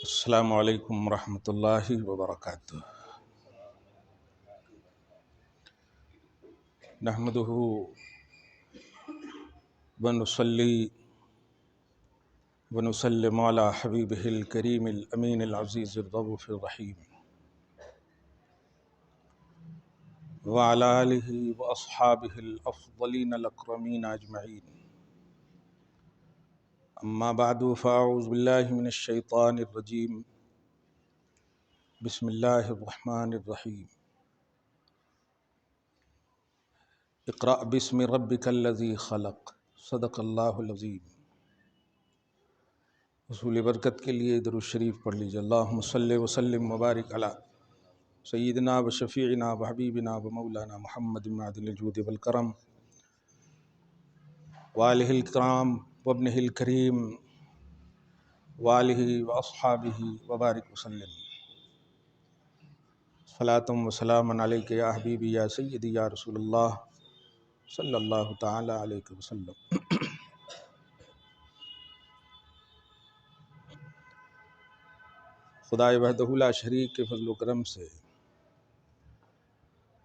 السلام علیکم ورحمۃ اللہ وبرکاتہ۔ نحمدہ ونصلی ونسلم علی حبیبہ الکریم الامین العزیز الرؤوف الرحیم وعلی آلہ واصحابہ الافضلین الاکرمین اجمعین، اما بعد فاعوذ باللہ من الشیطان الرجیم، بسم اللہ الرحمن الرحیم۔ اقرأ باسم ربک الذی خلق، صدق اللہ العظیم۔ حصول برکت کے لیے درود شریف پڑھ لیجیے۔ اللہم صلی وسلم وبارک علی سیدنا و شفیعنا و حبیبنا و مولانا محمد معدن الجود والکرم وآلہ الکرام وابنہ الکریم وآلہ واصحابہ وبارک وسلم۔ صلاۃ و سلاما علیک یا حبیبی یا سیدی یا رسول اللہ صلی اللہ تعالی علیہ وسلم۔ خدائے وحدہ لا شریک کے فضل و کرم سے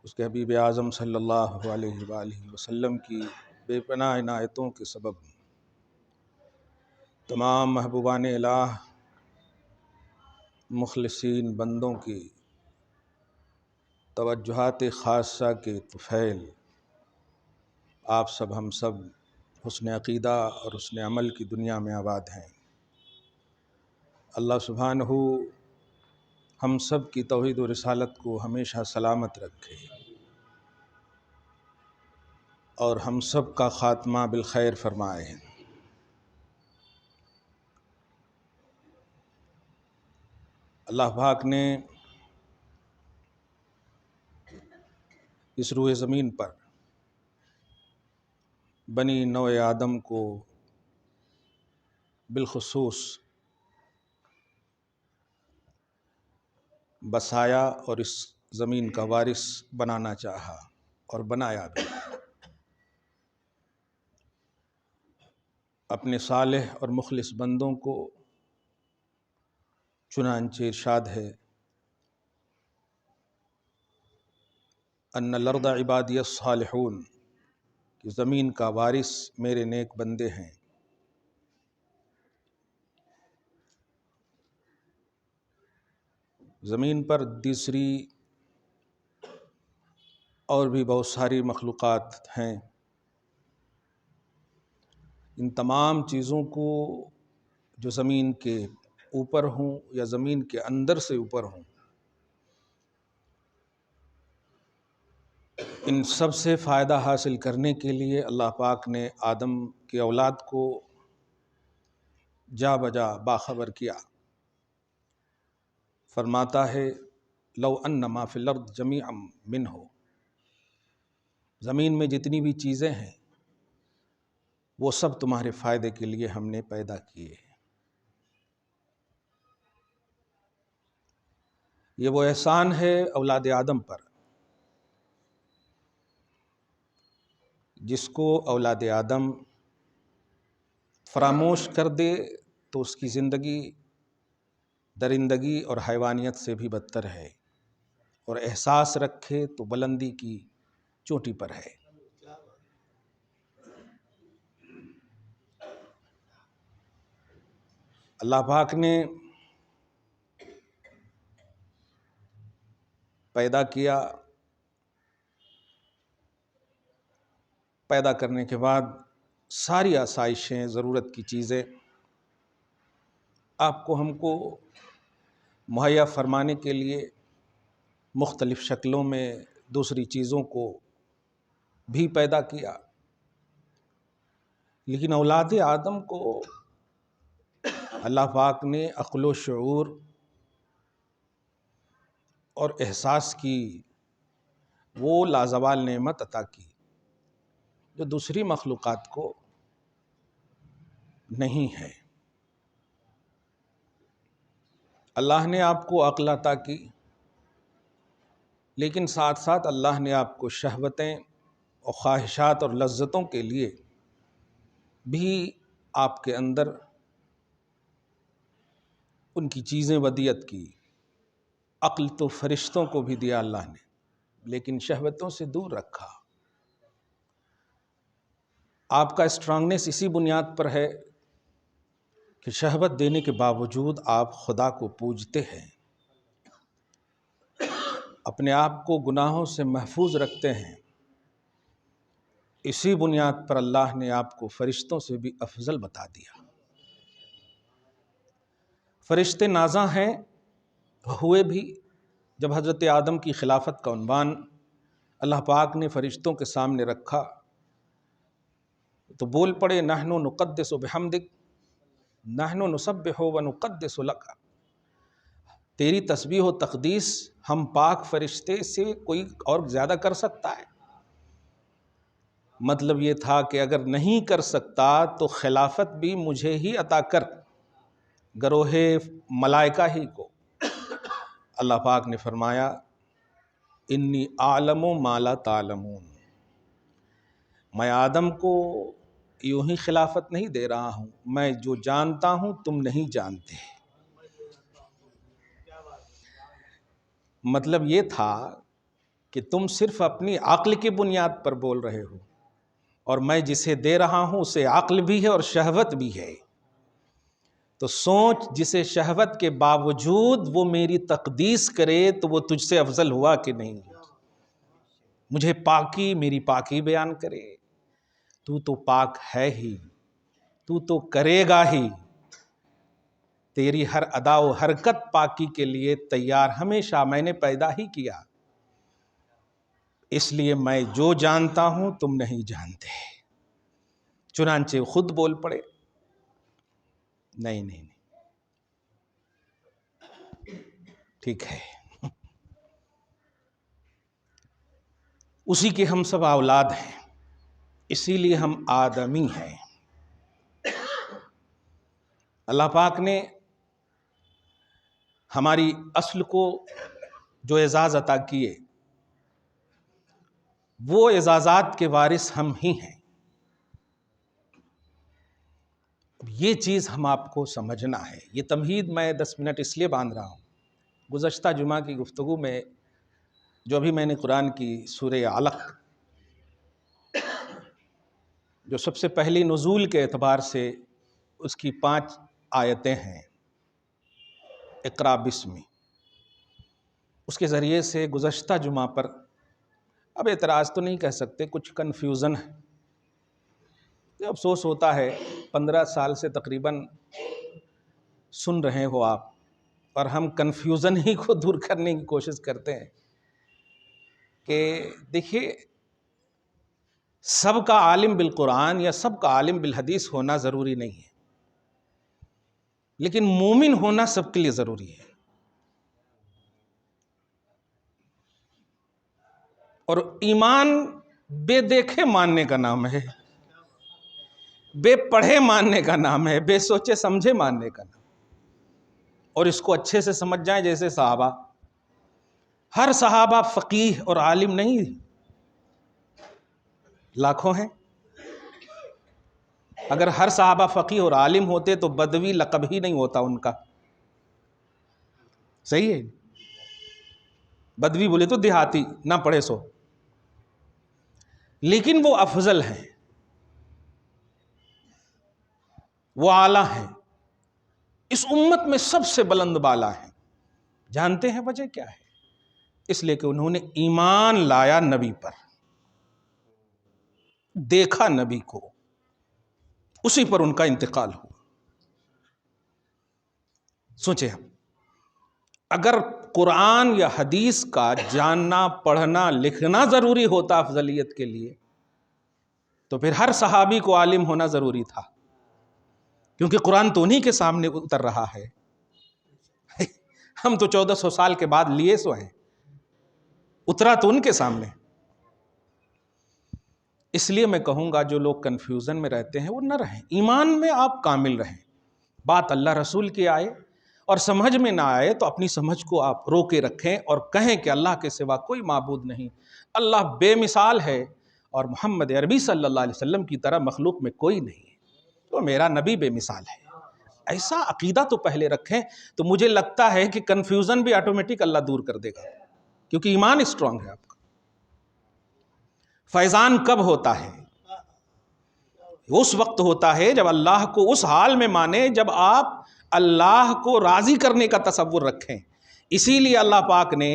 اس کے حبیب اعظم صلی اللہ علیہ وآلہ وسلم کی بے پناہ عنایتوں کے سبب تمام محبوبان الہ مخلصین بندوں کی توجہات خاصہ کے طفیل آپ سب ہم سب حسن عقیدہ اور حسن عمل کی دنیا میں آباد ہیں۔ اللہ سبحانہ ہم سب کی توحید و رسالت کو ہمیشہ سلامت رکھے اور ہم سب کا خاتمہ بالخیر فرمائے۔ اللہ پاک نے اس روئے زمین پر بنی نوع آدم کو بالخصوص بسایا اور اس زمین کا وارث بنانا چاہا اور بنایا بھی۔ اپنے صالح اور مخلص بندوں کو چنانچہ ارشاد ہے، ان الارض عبادی الصالحون، کہ زمین کا وارث میرے نیک بندے ہیں۔ زمین پر دوسری اور بھی بہت ساری مخلوقات ہیں، ان تمام چیزوں کو جو زمین کے اوپر ہوں یا زمین کے اندر سے اوپر ہوں، ان سب سے فائدہ حاصل کرنے کے لیے اللہ پاک نے آدم کی اولاد کو جا بجا باخبر کیا۔ فرماتا ہے، لو ان ما فی الارض جمیعا منہ، زمین میں جتنی بھی چیزیں ہیں وہ سب تمہارے فائدے کے لیے ہم نے پیدا کیے۔ یہ وہ احسان ہے اولاد آدم پر جس کو اولاد آدم فراموش کر دے تو اس کی زندگی درندگی اور حیوانیت سے بھی بدتر ہے، اور احساس رکھے تو بلندی کی چوٹی پر ہے۔ اللہ پاک نے پیدا کیا، پیدا کرنے کے بعد ساری آسائشیں، ضرورت کی چیزیں آپ کو ہم کو مہیا فرمانے کے لیے مختلف شکلوں میں دوسری چیزوں کو بھی پیدا کیا، لیکن اولاد آدم کو اللہ پاک نے عقل و شعور اور احساس کی وہ لازوال نعمت عطا کی جو دوسری مخلوقات کو نہیں ہے۔ اللہ نے آپ کو عقل عطا کی، لیکن ساتھ ساتھ اللہ نے آپ کو شہوتیں اور خواہشات اور لذتوں کے لیے بھی آپ کے اندر ان کی چیزیں ودیت کی. عقل تو فرشتوں کو بھی دیا اللہ نے، لیکن شہوتوں سے دور رکھا. آپ کا اسٹرانگنیس اسی بنیاد پر ہے کہ شہوت دینے کے باوجود آپ خدا کو پوجتے ہیں، اپنے آپ کو گناہوں سے محفوظ رکھتے ہیں. اسی بنیاد پر اللہ نے آپ کو فرشتوں سے بھی افضل بتا دیا. فرشتے نازاں ہیں ہوئے بھی. جب حضرت آدم کی خلافت کا عنوان اللہ پاک نے فرشتوں کے سامنے رکھا تو بول پڑے نحن نقدس بحمدک نحن نسبح ونقدس لک. تیری تسبیح و تقدیس ہم پاک فرشتے سے کوئی اور زیادہ کر سکتا ہے؟ مطلب یہ تھا کہ اگر نہیں کر سکتا تو خلافت بھی مجھے ہی عطا کر، گروہ ملائکہ ہی کو. اللہ پاک نے فرمایا انی اعلم ما لا تعلمون. میں آدم کو یوں ہی خلافت نہیں دے رہا ہوں، میں جو جانتا ہوں تم نہیں جانتے. مطلب یہ تھا کہ تم صرف اپنی عقل کی بنیاد پر بول رہے ہو، اور میں جسے دے رہا ہوں اسے عقل بھی ہے اور شہوت بھی ہے. تو سوچ، جسے شہوت کے باوجود وہ میری تقدیس کرے تو وہ تجھ سے افضل ہوا کہ نہیں؟ مجھے پاکی، میری پاکی بیان کرے. تو تو پاک ہے ہی، تو تو کرے گا ہی. تیری ہر ادا و حرکت پاکی کے لیے تیار ہمیشہ میں نے پیدا ہی کیا. اس لیے میں جو جانتا ہوں تم نہیں جانتے. چنانچہ خود بول پڑے نہیں نہیں نہیں، ٹھیک ہے. اسی کے ہم سب اولاد ہیں، اسی لیے ہم آدمی ہیں. اللہ پاک نے ہماری اصل کو جو اعزاز عطا کیے وہ اعزازات کے وارث ہم ہی ہیں. یہ چیز ہم آپ کو سمجھنا ہے. یہ تمہید میں 10 منٹ اس لیے باندھ رہا ہوں. گزشتہ جمعہ کی گفتگو میں جو ابھی میں نے قرآن کی سورہ علق جو سب سے پہلی نزول کے اعتبار سے اس کی 5 آیتیں ہیں، اقرا بسمی، اس کے ذریعے سے گزشتہ جمعہ پر اب اعتراض تو نہیں کہہ سکتے، کچھ کنفیوژن ہے. افسوس ہوتا ہے 15 سال سے تقریباً سن رہے ہو آپ، اور ہم کنفیوژن ہی کو دور کرنے کی کوشش کرتے ہیں. کہ دیکھیے، سب کا عالم بالقرآن یا سب کا عالم بالحدیث ہونا ضروری نہیں ہے، لیکن مومن ہونا سب کے لیے ضروری ہے. اور ایمان بے دیکھے ماننے کا نام ہے، بے پڑھے ماننے کا نام ہے، بے سوچے سمجھے ماننے کا نام. اور اس کو اچھے سے سمجھ جائیں. جیسے صحابہ، ہر صحابہ فقیہ اور عالم نہیں، لاکھوں ہیں. اگر ہر صحابہ فقیہ اور عالم ہوتے تو بدوی لقب ہی نہیں ہوتا ان کا. صحیح ہے؟ بدوی بولے تو دیہاتی، نہ پڑھے سو. لیکن وہ افضل ہیں، وہ اعلیٰ ہیں، اس امت میں سب سے بلند بالا ہیں. جانتے ہیں وجہ کیا ہے؟ اس لیے کہ انہوں نے ایمان لایا نبی پر، دیکھا نبی کو، اسی پر ان کا انتقال ہوا. سوچیں، اگر قرآن یا حدیث کا جاننا، پڑھنا، لکھنا ضروری ہوتا افضلیت کے لیے تو پھر ہر صحابی کو عالم ہونا ضروری تھا، کیونکہ قرآن تو انہی کے سامنے اتر رہا ہے. ہم تو 1400 سال کے بعد لیے سو ہیں، اترا تو ان کے سامنے. اس لیے میں کہوں گا جو لوگ کنفیوژن میں رہتے ہیں وہ نہ رہیں، ایمان میں آپ کامل رہیں. بات اللہ رسول کی آئے اور سمجھ میں نہ آئے تو اپنی سمجھ کو آپ روکے رکھیں اور کہیں کہ اللہ کے سوا کوئی معبود نہیں، اللہ بے مثال ہے اور محمد عربی صلی اللہ علیہ وسلم کی طرح مخلوق میں کوئی نہیں ہے، تو میرا نبی بے مثال ہے. ایسا عقیدہ تو پہلے رکھیں، تو مجھے لگتا ہے کہ کنفیوژن بھی آٹومیٹک اللہ دور کر دے گا، کیونکہ ایمان اسٹرانگ ہے آپ کا۔ فیضان کب ہوتا ہے؟ اس وقت ہوتا ہے جب اللہ کو اس حال میں مانے جب آپ اللہ کو راضی کرنے کا تصور رکھیں۔ اسی لیے اللہ پاک نے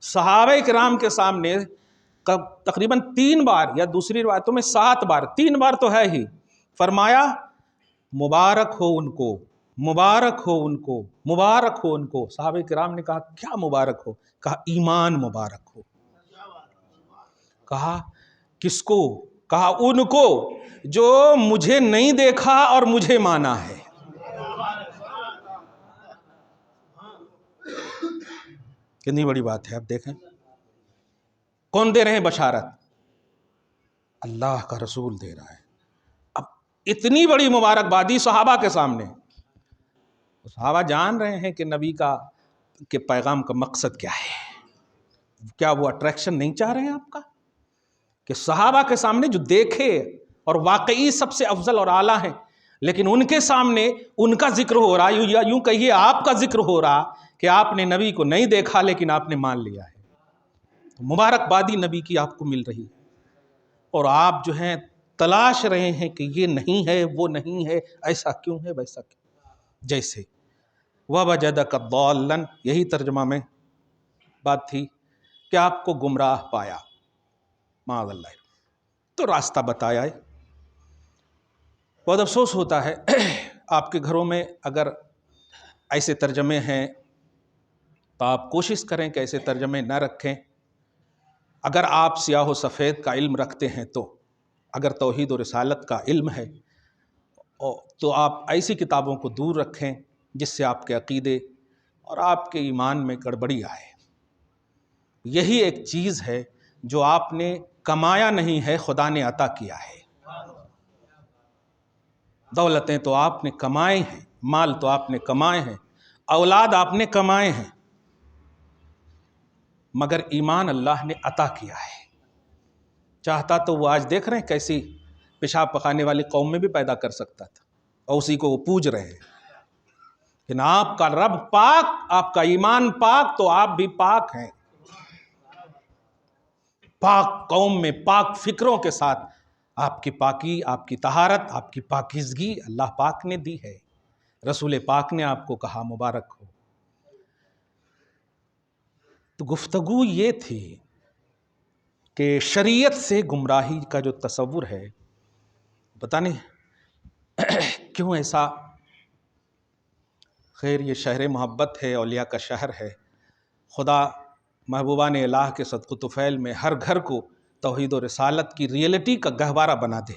صحابہ کرام کے سامنے تقریباً 3 بار یا دوسری روایتوں میں 7 بار، 3 بار تو ہے ہی، فرمایا مبارک ہو ان کو، مبارک ہو ان کو، مبارک ہو ان کو۔ صحابہ کرام نے کہا کیا مبارک ہو؟ کہا ایمان مبارک ہو۔ کہا کس کو؟ کہا ان کو جو مجھے نہیں دیکھا اور مجھے مانا ہے۔ کتنی بڑی بات ہے، اب دیکھیں کون دے رہے ہیں بشارت؟ اللہ کا رسول دے رہا ہے۔ اب اتنی بڑی مبارکبادی صحابہ کے سامنے، صحابہ جان رہے ہیں کہ نبی کے پیغام کا مقصد کیا ہے۔ کیا وہ اٹریکشن نہیں چاہ رہے ہیں آپ کا کہ صحابہ کے سامنے جو دیکھے اور واقعی سب سے افضل اور اعلیٰ ہیں، لیکن ان کے سامنے ان کا ذکر ہو رہا، یا یوں کہیے آپ کا ذکر ہو رہا کہ آپ نے نبی کو نہیں دیکھا لیکن آپ نے مان لیا ہے۔ تو مبارکبادی نبی کی آپ کو مل رہی ہے، اور آپ جو ہیں تلاش رہے ہیں کہ یہ نہیں ہے، وہ نہیں ہے، ایسا کیوں ہے، ویسا کیوں۔ جیسے وَوَجَدَكَ ضَالًّا، یہی ترجمہ میں بات تھی کہ آپ کو گمراہ پایا، معاذ اللہ، تو راستہ بتایا ہے۔ بہت افسوس ہوتا ہے آپ کے گھروں میں اگر ایسے ترجمے ہیں تو آپ کوشش کریں کہ ایسے ترجمے نہ رکھیں۔ اگر آپ سیاہ و سفید کا علم رکھتے ہیں تو، اگر توحید و رسالت کا علم ہے تو آپ ایسی کتابوں کو دور رکھیں جس سے آپ کے عقیدے اور آپ کے ایمان میں گڑبڑی آئے۔ یہی ایک چیز ہے جو آپ نے کمایا نہیں ہے، خدا نے عطا کیا ہے۔ دولتیں تو آپ نے کمائے ہیں، مال تو آپ نے کمائے ہیں، اولاد آپ نے کمائے ہیں، مگر ایمان اللہ نے عطا کیا ہے۔ چاہتا تو وہ آج دیکھ رہے ہیں کیسی پیشاب پکانے والی قوم میں بھی پیدا کر سکتا تھا، اور اسی کو وہ پوج رہے ہیں۔ لیکن آپ کا رب پاک، آپ کا ایمان پاک، تو آپ بھی پاک ہیں۔ پاک قوم میں پاک فکروں کے ساتھ آپ کی پاکی، آپ کی طہارت، آپ کی پاکیزگی اللہ پاک نے دی ہے، رسول پاک نے آپ کو کہا مبارک ہو۔ تو گفتگو یہ تھی کہ شریعت سے گمراہی کا جو تصور ہے، پتہ نہیں کیوں ایسا، خیر یہ شہر محبت ہے، اولیاء کا شہر ہے، خدا محبوبان الہ کے صدق و طفیل میں ہر گھر کو توحید و رسالت کی ریئلٹی کا گہوارہ بنا دے،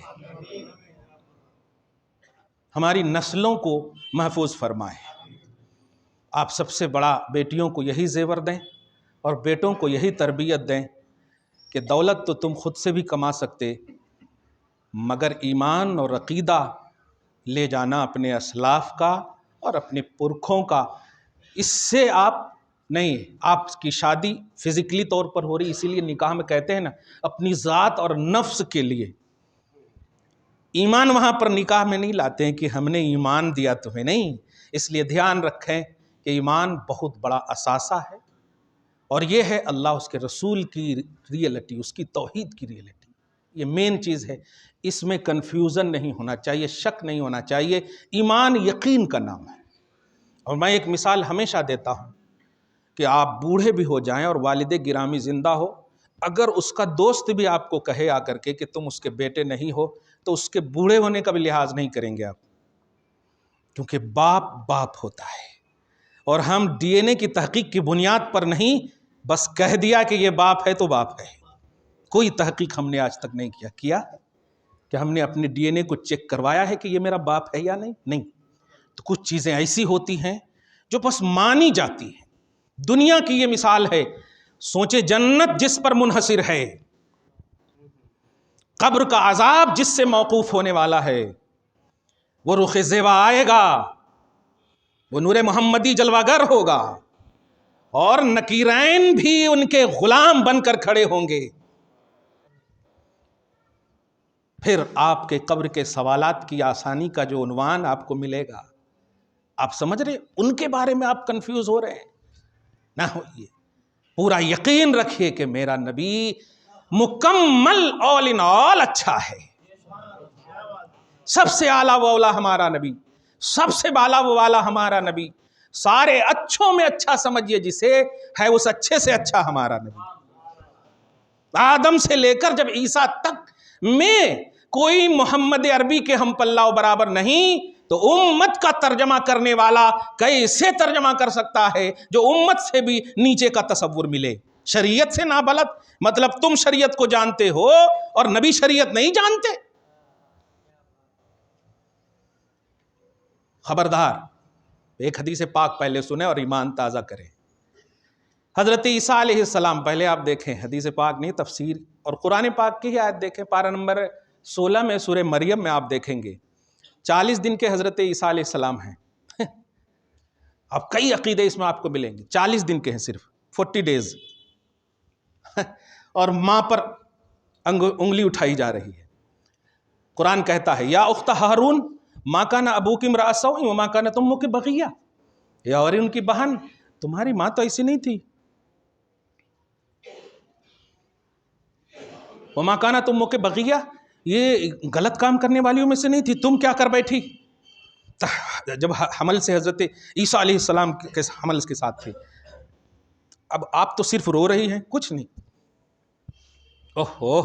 ہماری نسلوں کو محفوظ فرمائے۔ آپ سب سے بڑا بیٹیوں کو یہی زیور دیں اور بیٹوں کو یہی تربیت دیں کہ دولت تو تم خود سے بھی کما سکتے، مگر ایمان اور عقیدہ لے جانا اپنے اسلاف کا اور اپنے پرکھوں کا، اس سے آپ نہیں، آپ کی شادی فزیکلی طور پر ہو رہی، اسی لیے نکاح میں کہتے ہیں نا اپنی ذات اور نفس کے لیے۔ ایمان وہاں پر نکاح میں نہیں لاتے ہیں کہ ہم نے ایمان دیا تمہیں، نہیں، اس لیے دھیان رکھیں کہ ایمان بہت بڑا اثاثہ ہے، اور یہ ہے اللہ اس کے رسول کی ریئلٹی، اس کی توحید کی ریئلٹی، یہ مین چیز ہے۔ اس میں کنفیوژن نہیں ہونا چاہیے، شک نہیں ہونا چاہیے۔ ایمان یقین کا نام ہے۔ اور میں ایک مثال ہمیشہ دیتا ہوں کہ آپ بوڑھے بھی ہو جائیں اور والد گرامی زندہ ہو، اگر اس کا دوست بھی آپ کو کہے آ کر کے کہ تم اس کے بیٹے نہیں ہو، تو اس کے بوڑھے ہونے کا بھی لحاظ نہیں کریں گے آپ، کیونکہ باپ باپ ہوتا ہے۔ اور ہم ڈی این اے کی تحقیق کی بنیاد پر نہیں، بس کہہ دیا کہ یہ باپ ہے تو باپ ہے، کوئی تحقیق ہم نے آج تک نہیں کیا کہ ہم نے اپنے ڈی این اے کو چیک کروایا ہے کہ یہ میرا باپ ہے یا نہیں۔ تو کچھ چیزیں ایسی ہوتی ہیں جو بس مانی جاتی ہیں۔ دنیا کی یہ مثال ہے، سوچے جنت جس پر منحصر ہے، قبر کا عذاب جس سے موقوف ہونے والا ہے، وہ رخ زیبا آئے گا، وہ نور محمدی جلوہ گر ہوگا، اور نکیرین بھی ان کے غلام بن کر کھڑے ہوں گے۔ پھر آپ کے قبر کے سوالات کی آسانی کا جو عنوان آپ کو ملے گا، آپ سمجھ رہے، ان کے بارے میں آپ کنفیوز ہو رہے ہیں؟ نہ ہوئیے، پورا یقین رکھیے کہ میرا نبی مکمل آل ان آل اچھا ہے، سب سے اعلیٰ و اولا ہمارا نبی، سب سے بالا و والا ہمارا نبی، سارے اچھوں میں اچھا سمجھیے جسے ہے، اس اچھے سے اچھا ہمارا نبی۔ آدم سے لے کر جب عیسیٰ تک میں کوئی محمد عربی کے ہم پلہ و برابر نہیں، تو امت کا ترجمہ کرنے والا کیسے ترجمہ کر سکتا ہے جو امت سے بھی نیچے کا تصور ملے؟ شریعت سے نابلد، مطلب تم شریعت کو جانتے ہو اور نبی شریعت نہیں جانتے؟ خبردار، ایک حدیث پاک پہلے سنیں اور ایمان تازہ کریں۔ حضرت عیسیٰ علیہ السلام، پہلے آپ دیکھیں حدیث پاک نہیں، تفسیر اور قرآن پاک کی ہی آیت دیکھیں، پارہ نمبر 16 میں سورہ مریم میں آپ دیکھیں گے 40 دن کے حضرت عیسیٰ علیہ السلام ہیں۔ اب کئی عقیدے اس میں آپ کو ملیں گے، 40 دن کے ہیں صرف، 40 ڈیز، اور ماں پر انگلی اٹھائی جا رہی ہے۔ قرآن کہتا ہے یا اخت ہارون ما کان ابوک امرأ سوء وما کانت امک بغیہ، یا اور ان کی بہن تمہاری ماں تو ایسی نہیں تھی، وما کانت امک بغیہ، یہ غلط کام کرنے والیوں میں سے نہیں تھی، تم کیا کر بیٹھی؟ جب حمل سے حضرت عیسیٰ علیہ السلام کے حمل کے ساتھ تھے، اب آپ تو صرف رو رہی ہیں، کچھ نہیں۔ اوہو،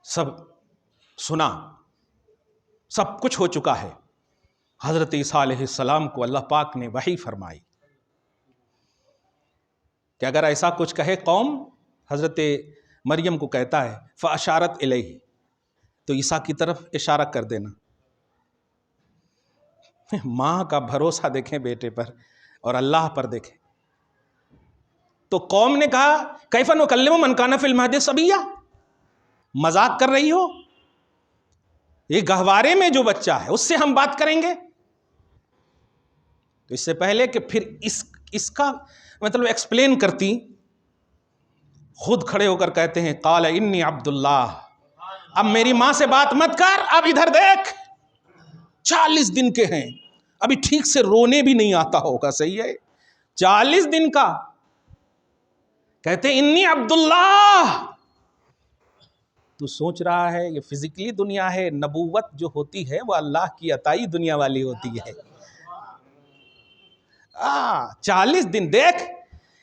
سب سنا، سب کچھ ہو چکا ہے۔ حضرت عیسیٰ علیہ السلام کو اللہ پاک نے وحی فرمائی کہ اگر ایسا کچھ کہے قوم، حضرت مریم کو کہتا ہے فَأَشَارَتْ إِلَيْهِ، تو عیسیٰ کی طرف اشارہ کر دینا۔ ماں کا بھروسہ دیکھیں بیٹے پر اور اللہ پر دیکھیں۔ تو قوم نے کہا کیف نکلم من کان فی المہد صبیا، مذاق کر رہی ہو؟ یہ گہوارے میں جو بچہ ہے اس سے ہم بات کریں گے؟ تو اس سے پہلے کہ پھر اس کا مطلب ایکسپلین کرتی، خود کھڑے ہو کر کہتے ہیں قال انی عبداللہ، اب میری ماں سے بات مت کر، اب ادھر دیکھ، 40 دن کے ہیں، ابھی ٹھیک سے رونے بھی نہیں آتا ہوگا، صحیح ہے، 40 دن کا، کہتے انی عبداللہ۔ تو سوچ رہا ہے یہ فزیکلی دنیا ہے، نبوت جو ہوتی ہے وہ اللہ کی عطائی دنیا والی ہوتی ہے۔ 40 دن دیکھ،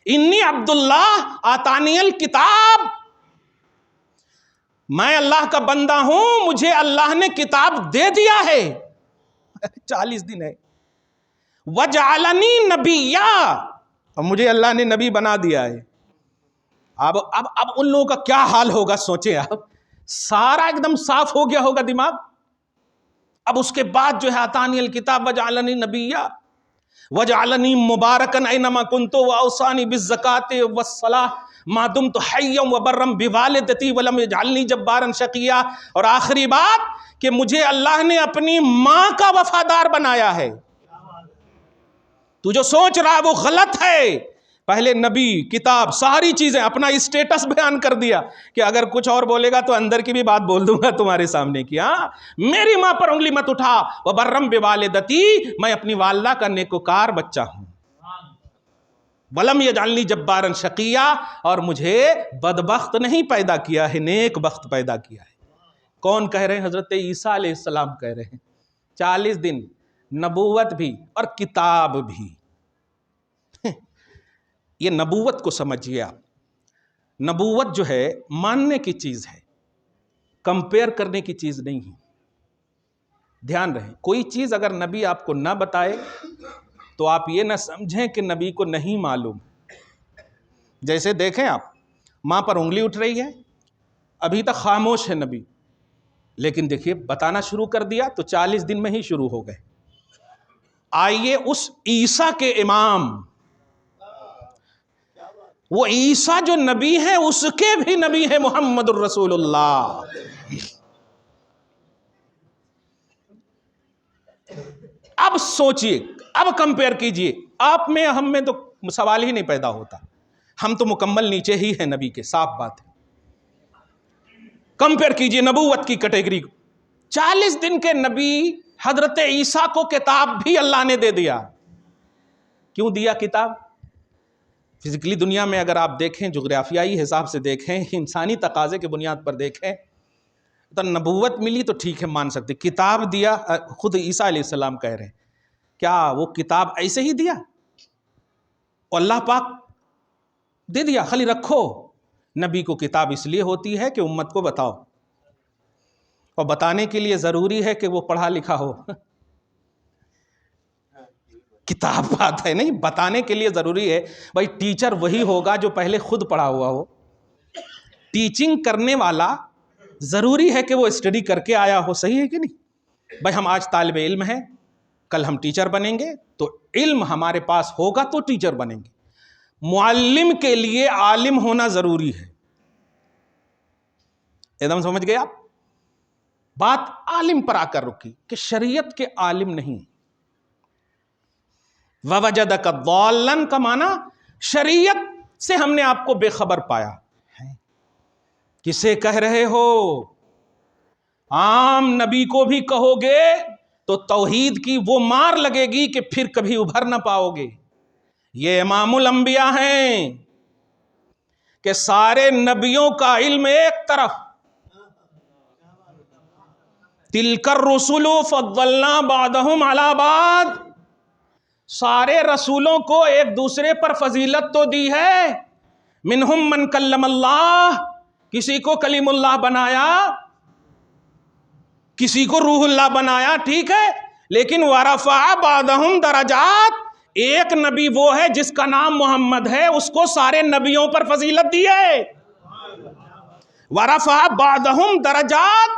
انی عبداللہ آتانی الکتاب، میں اللہ کا بندہ ہوں، مجھے اللہ نے کتاب دے دیا ہے، 40 دن ہے، وجعلنی نبیّا، اور مجھے اللہ نے نبی بنا دیا ہے۔ اب ان لوگوں کا کیا حال ہوگا سوچیں آپ، سارا ایک دم صاف ہو گیا ہوگا دماغ۔ اب اس کے بعد جو ہے آتانی الکتاب وجعلنی نبیّا وجعلنی مبارکن اینما کنت واوصانی بالزکاۃ والصلاۃ ما دمت حیا وبرا بوالدتی ولم یجعلنی جبارا شقیا، اور آخری بات کہ مجھے اللہ نے اپنی ماں کا وفادار بنایا ہے۔ تو جو سوچ رہا ہے وہ غلط ہے، پہلے نبی، کتاب، ساری چیزیں، اپنا اسٹیٹس بیان کر دیا کہ اگر کچھ اور بولے گا تو اندر کی بھی بات بول دوں گا تمہارے سامنے کی۔ ہاں، میری ماں پر انگلی مت اٹھا، وبرم بوالدتی، میں اپنی والدہ کا نیکوکار بچہ ہوں، ولم یجعلنی جبارا شقیا، اور مجھے بدبخت نہیں پیدا کیا ہے، نیک بخت پیدا کیا ہے۔ کون کہہ رہے ہیں؟ حضرت عیسیٰ علیہ السلام کہہ رہے ہیں۔ 40 دن، نبوت بھی اور کتاب بھی۔ یہ نبوت کو سمجھیے آپ، نبوت جو ہے ماننے کی چیز ہے، کمپیئر کرنے کی چیز نہیں ہے۔ دھیان رہے، کوئی چیز اگر نبی آپ کو نہ بتائے تو آپ یہ نہ سمجھیں کہ نبی کو نہیں معلوم۔ جیسے دیکھیں آپ، ماں پر انگلی اٹھ رہی ہے، ابھی تک خاموش ہے نبی، لیکن دیکھیے بتانا شروع کر دیا تو 40 دن میں ہی شروع ہو گئے۔ آئیے اس عیسیٰ کے امام، وہ عیسیٰ جو نبی ہیں اس کے بھی نبی ہیں محمد الرسول اللہ۔ اب سوچئے، اب کمپیئر کیجئے، آپ میں ہم میں تو سوال ہی نہیں پیدا ہوتا، ہم تو مکمل نیچے ہی ہیں نبی کے، صاف بات ہے۔ کمپیئر کیجئے نبوت کی کیٹیگری کو، 40 دن کے نبی حضرت عیسیٰ کو کتاب بھی اللہ نے دے دیا. کیوں دیا کتاب؟ فزیکلی دنیا میں اگر آپ دیکھیں، جغرافیائی حساب سے دیکھیں، انسانی تقاضے کی بنیاد پر دیکھیں تو نبوت ملی تو ٹھیک ہے مان سکتے، کتاب دیا. خود عیسیٰ علیہ السلام کہہ رہے ہیں کیا وہ کتاب ایسے ہی دیا؟ اللہ پاک دے دیا خالی رکھو. نبی کو کتاب اس لیے ہوتی ہے کہ امت کو بتاؤ، اور بتانے کے لیے ضروری ہے کہ وہ پڑھا لکھا ہو. کتاب بات ہے نہیں، بتانے کے لیے ضروری ہے. بھائی ٹیچر وہی ہوگا جو پہلے خود پڑھا ہوا ہو. ٹیچنگ کرنے والا ضروری ہے کہ وہ اسٹڈی کر کے آیا ہو. صحیح ہے کہ نہیں؟ بھائی ہم آج طالب علم ہیں، کل ہم ٹیچر بنیں گے، تو علم ہمارے پاس ہوگا تو ٹیچر بنیں گے. معلم کے لیے عالم ہونا ضروری ہے. ایک دم سمجھ گئے آپ؟ بات عالم پر آ کر رکی کہ شریعت کے عالم نہیں. وَوَجَدَكَ ضَالًّا کا معنی شریعت سے ہم نے آپ کو بے خبر پایا. کسے کہہ رہے ہو؟ عام نبی کو بھی کہو گے تو توحید کی وہ مار لگے گی کہ پھر کبھی ابھر نہ پاؤ گے. یہ امام الانبیاء ہیں کہ سارے نبیوں کا علم ایک طرف، تِلْكَ الرُّسُلُ فَضَّلْنَا بَعْضَهُمْ عَلَى بَعْضٍ. سارے رسولوں کو ایک دوسرے پر فضیلت تو دی ہے. منہم من کلم اللہ، کسی کو کلیم اللہ بنایا، کسی کو روح اللہ بنایا، ٹھیک ہے، لیکن ورفع بعضهم درجات. ایک نبی وہ ہے جس کا نام محمد ہے، اس کو سارے نبیوں پر فضیلت دی ہے. ورفع بعضهم درجات،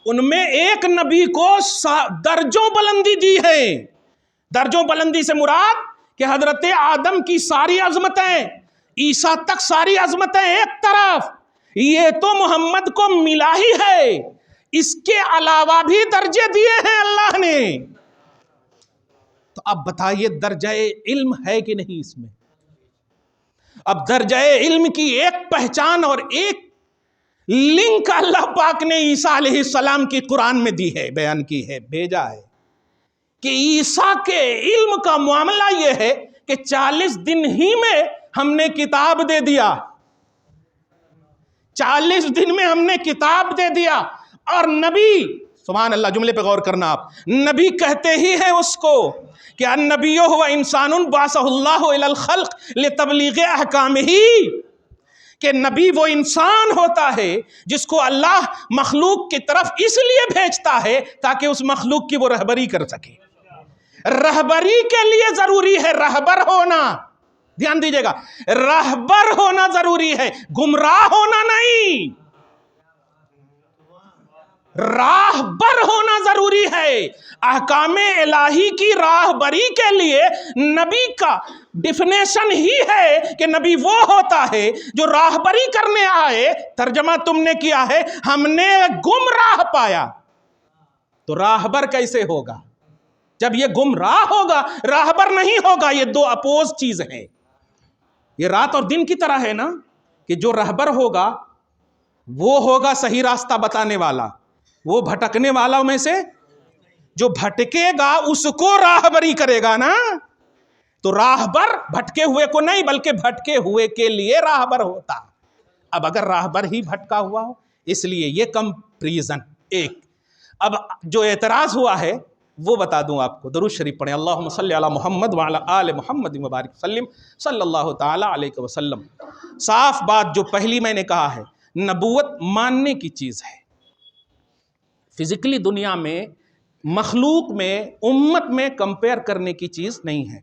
ان میں ایک نبی کو درجوں بلندی دی ہے. درجوں بلندی سے مراد کہ حضرت آدم کی ساری عظمتیں، عیسیٰ تک ساری عظمتیں ایک طرف، یہ تو محمد کو ملا ہی ہے، اس کے علاوہ بھی درجے دیے ہیں اللہ نے. تو اب بتائیے درجہ علم ہے کہ نہیں اس میں؟ اب درجہ علم کی ایک پہچان اور ایک لنک اللہ پاک نے عیسیٰ علیہ السلام کی قرآن میں دی ہے، بیان کی ہے، بھیجا ہے کہ عیسیٰ کے علم کا معاملہ یہ ہے کہ 40 دن ہی میں ہم نے کتاب دے دیا. 40 دن میں ہم نے کتاب دے دیا. اور نبی، سبحان اللہ، جملے پہ غور کرنا آپ، نبی کہتے ہی ہیں اس کو کہ النبی هو انسان بعثہ اللہ الی الخلق لتبلیغ احکامہ، کہ نبی وہ انسان ہوتا ہے جس کو اللہ مخلوق کی طرف اس لیے بھیجتا ہے تاکہ اس مخلوق کی وہ رہبری کر سکے. رہبری کے لیے ضروری ہے رہبر ہونا. دھیان دیجئے گا، رہبر ہونا ضروری ہے، گمراہ ہونا نہیں. راہبر ہونا ضروری ہے. احکام الہی کی راہبری کے لیے نبی کا ڈیفینیشن ہی ہے کہ نبی وہ ہوتا ہے جو راہبری کرنے آئے. ترجمہ تم نے کیا ہے، ہم نے گمراہ پایا. تو راہبر کیسے ہوگا جب یہ گمراہ ہوگا؟ راہبر نہیں ہوگا. یہ دو اپوز چیز ہیں. یہ رات اور دن کی طرح ہے نا، کہ جو رہبر ہوگا وہ ہوگا صحیح راستہ بتانے والا. وہ بھٹکنے والوں میں سے جو بھٹکے گا اس کو راہبری کرے گا نا. تو راہبر بھٹکے ہوئے کو نہیں بلکہ بھٹکے ہوئے کے لیے راہبر ہوتا. اب اگر راہبر ہی بھٹکا ہوا ہو، اس لیے یہ کمپریزن ایک. اب جو اعتراض ہوا ہے وہ بتا دوں آپ کو. درود شریف پڑھیں، اللہم صلی علی محمد وعلی آل محمد مبارک وسلم صلی اللہ تعالی علیہ وسلم. صاف بات جو پہلی میں نے کہا ہے، نبوت ماننے کی چیز ہے. فزیکلی دنیا میں، مخلوق میں، امت میں کمپیئر کرنے کی چیز نہیں ہے.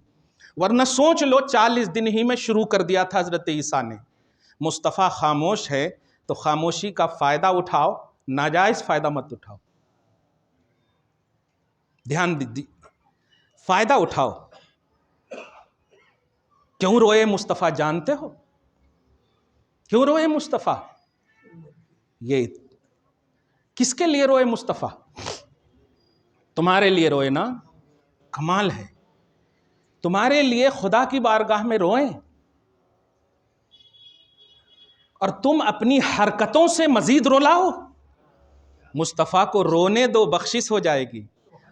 ورنہ سوچ لو 40 دن ہی میں شروع کر دیا تھا حضرت عیسیٰ نے. مصطفیٰ خاموش ہے تو خاموشی کا فائدہ اٹھاؤ، ناجائز فائدہ مت اٹھاؤ. دھیان فائدہ اٹھاؤ. کیوں روئے مصطفیٰ جانتے ہو؟ کیوں روئے مصطفیٰ؟ یہ کس کے لیے روئے مصطفیٰ؟ تمہارے لیے روئے نا. کمال ہے. تمہارے لیے خدا کی بارگاہ میں روئیں، اور تم اپنی حرکتوں سے مزید رلاؤ. مصطفیٰ کو رونے دو، بخشش ہو جائے گی.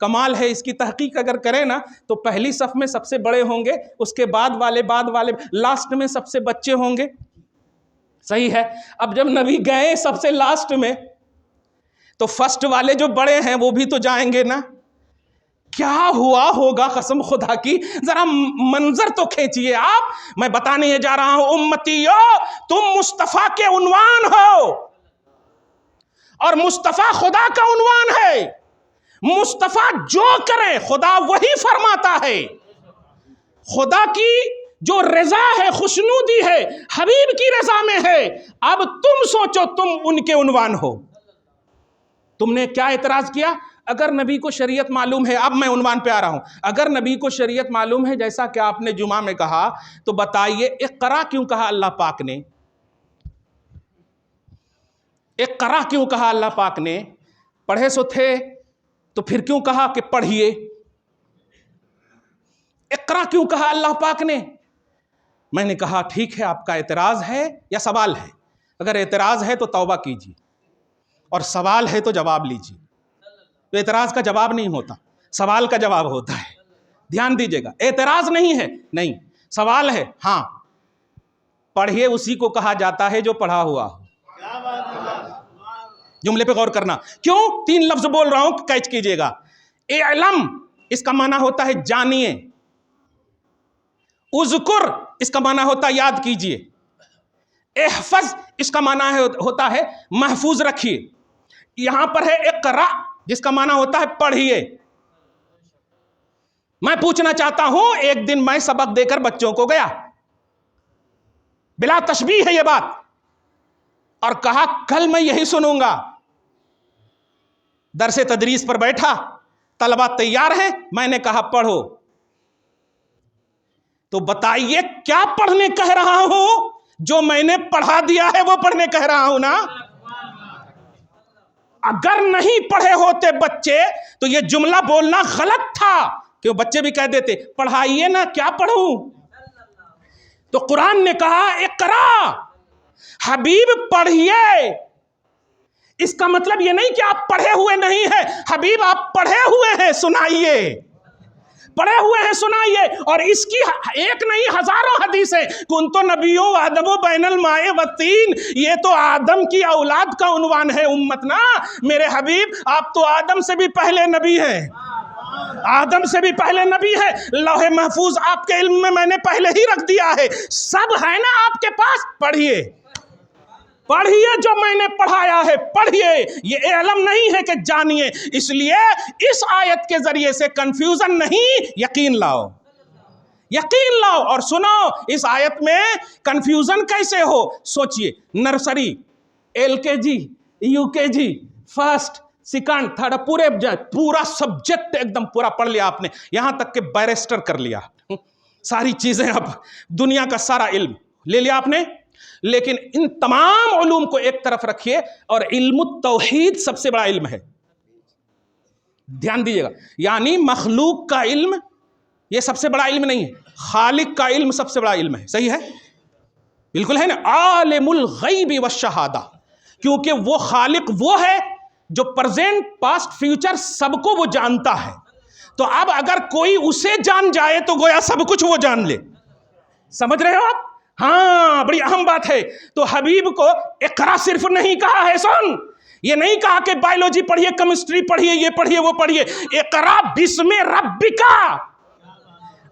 کمال ہے اس کی تحقیق اگر کریں نا تو پہلی صف میں سب سے بڑے ہوں گے، اس کے بعد والے لاسٹ میں سب سے بچے ہوں گے، صحیح ہے۔ اب جب نبی گئے سب سے لاسٹ میں تو فرسٹ والے جو بڑے ہیں وہ بھی تو جائیں گے نا، کیا ہوا ہوگا قسم خدا کی، ذرا منظر تو کھینچیے آپ۔ میں بتانے یہ جا رہا ہوں امتیو، تم مصطفیٰ کے عنوان ہو اور مصطفیٰ خدا کا عنوان ہے۔ مصطفیٰ جو کرے خدا وہی فرماتا ہے، خدا کی جو رضا ہے، خوشنودی ہے، حبیب کی رضا میں ہے۔ اب تم سوچو تم ان کے عنوان ہو، تم نے کیا اعتراض کیا؟ اگر نبی کو شریعت معلوم ہے، اب میں عنوان پہ آ رہا ہوں، اگر نبی کو شریعت معلوم ہے جیسا کہ آپ نے جمعہ میں کہا، تو بتائیے اقرا کیوں کہا اللہ پاک نے؟ اقرا کیوں کہا اللہ پاک نے؟ پڑھے سو تھے تو پھر کیوں کہا کہ پڑھیے؟ اقرا کیوں کہا اللہ پاک نے؟ میں نے کہا ٹھیک ہے، آپ کا اعتراض ہے یا سوال ہے؟ اگر اعتراض ہے تو توبہ کیجیے، اور سوال ہے تو جواب لیجیے۔ تو اعتراض کا جواب نہیں ہوتا، سوال کا جواب ہوتا ہے، دھیان دیجیے گا۔ اعتراض نہیں ہے، نہیں، سوال ہے، ہاں پڑھیے اسی کو کہا جاتا ہے جو پڑھا ہوا ہو۔ جملے پہ غور کرنا، کیوں 3 لفظ بول رہا ہوں، کیچ کیجیے گا۔ اعلم اس کا معنی ہوتا ہے جانیے، اذکر اس کا معنی ہوتا ہے یاد کیجیے، احفظ اس کا معنی ہوتا ہے محفوظ رکھیے۔ یہاں پر ہے اقرا جس کا معنی ہوتا ہے پڑھیے۔ میں پوچھنا چاہتا ہوں، ایک دن میں سبق دے کر بچوں کو گیا، بلا تشبیہ ہے یہ بات، اور کہا کل میں یہی سنوں گا۔ درس تدریس پر بیٹھا، طلبہ تیار ہیں، میں نے کہا پڑھو۔ تو بتائیے کیا پڑھنے کہہ رہا ہوں؟ جو میں نے پڑھا دیا ہے وہ پڑھنے کہہ رہا ہوں نا۔ اگر نہیں پڑھے ہوتے بچے تو یہ جملہ بولنا غلط تھا، کہ بچے بھی کہہ دیتے پڑھائیے نا، کیا پڑھوں؟ تو قرآن نے کہا اقرا، حبیب پڑھیے۔ اس کا مطلب یہ نہیں کہ آپ پڑھے ہوئے نہیں ہیں، حبیب آپ پڑھے ہوئے ہیں، سنائیے، پڑھے ہوئے ہیں، سنائیے۔ اور اس کی ایک نہیں ہزاروں حدیثیں، کنت نبیوں آدم و بین الماء والطین، یہ تو آدم کی اولاد کا عنوان ہے امت نا۔ میرے حبیب آپ تو آدم سے بھی پہلے نبی ہیں، آدم سے بھی پہلے نبی ہے، لوح محفوظ آپ کے علم میں نے پہلے ہی رکھ دیا ہے، سب ہے نا آپ کے پاس۔ پڑھیے، پڑھیے جو میں نے پڑھایا ہے، پڑھیے۔ یہ علم نہیں ہے کہ جانیے۔ اس لیے اس آیت کے ذریعے سے کنفیوژن نہیں، یقین لاؤ، یقین لاؤ۔ اور سنو، اس آیت میں کنفیوژن کیسے ہو؟ سوچئے، نرسری، ایل کے جی، یو کے جی، فرسٹ، سیکنڈ، تھرڈ، پورا سبجیکٹ ایک دم پورا پڑھ لیا آپ نے، یہاں تک کہ بیرسٹر کر لیا، ساری چیزیں، اب دنیا کا سارا علم لے لیا آپ نے۔ لیکن ان تمام علوم کو ایک طرف رکھیے، اور علم التوحید سب سے بڑا علم ہے، دھیان دیجیے گا۔ یعنی مخلوق کا علم یہ سب سے بڑا علم نہیں ہے، خالق کا علم سب سے بڑا علم ہے، صحیح ہے؟ بالکل ہے نا، عالم الغیب والشہادہ، کیونکہ وہ خالق وہ ہے جو پریزنٹ، پاسٹ، فیوچر سب کو وہ جانتا ہے۔ تو اب اگر کوئی اسے جان جائے تو گویا سب کچھ وہ جان لے، سمجھ رہے ہو آپ؟ ہاں، بڑی اہم بات ہے۔ تو حبیب کو اقرا صرف نہیں کہا ہے، سن، یہ نہیں کہا کہ بائیولوجی پڑھیے، کیمسٹری پڑھیے، یہ پڑھیے، وہ پڑھیے۔ اقرا بسم ربک،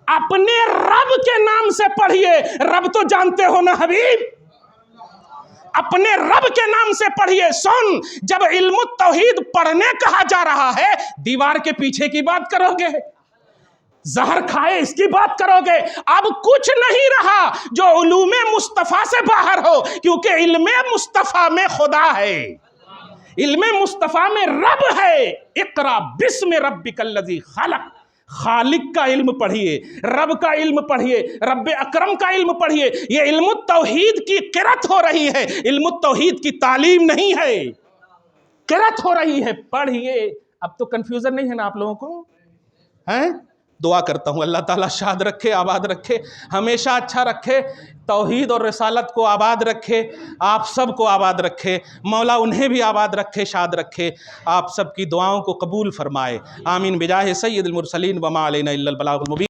اپنے رب کے نام سے پڑھیے۔ رب تو جانتے ہو نا حبیب، اپنے رب کے نام سے پڑھیے۔ سن، جب علم التوحید پڑھنے کہا جا رہا ہے، دیوار کے پیچھے کی بات کرو گے، زہر کھائے اس کی بات کرو گے، اب کچھ نہیں رہا جو علوم مصطفیٰ سے باہر ہو، کیونکہ علم مصطفیٰ میں خدا ہے، علم مصطفیٰ میں رب ہے۔ اقرا بسم ربک الذی خلق، خالق کا علم پڑھیے، رب کا علم پڑھیے، رب اکرم کا علم پڑھیے۔ یہ علم التوحید کی قرأت ہو رہی ہے، علم التوحید کی تعلیم نہیں ہے، قرأت ہو رہی ہے، پڑھیے۔ اب تو کنفیوژن نہیں ہے نا آپ لوگوں کو؟ ہیں؟ دعا کرتا ہوں اللہ تعالیٰ شاد رکھے، آباد رکھے، ہمیشہ اچھا رکھے، توحید اور رسالت کو آباد رکھے، آپ سب کو آباد رکھے، مولا انہیں بھی آباد رکھے، شاد رکھے، آپ سب کی دعاؤں کو قبول فرمائے، آمین بجاہ سید المرسلین وما علینا الا البلاغ المبین۔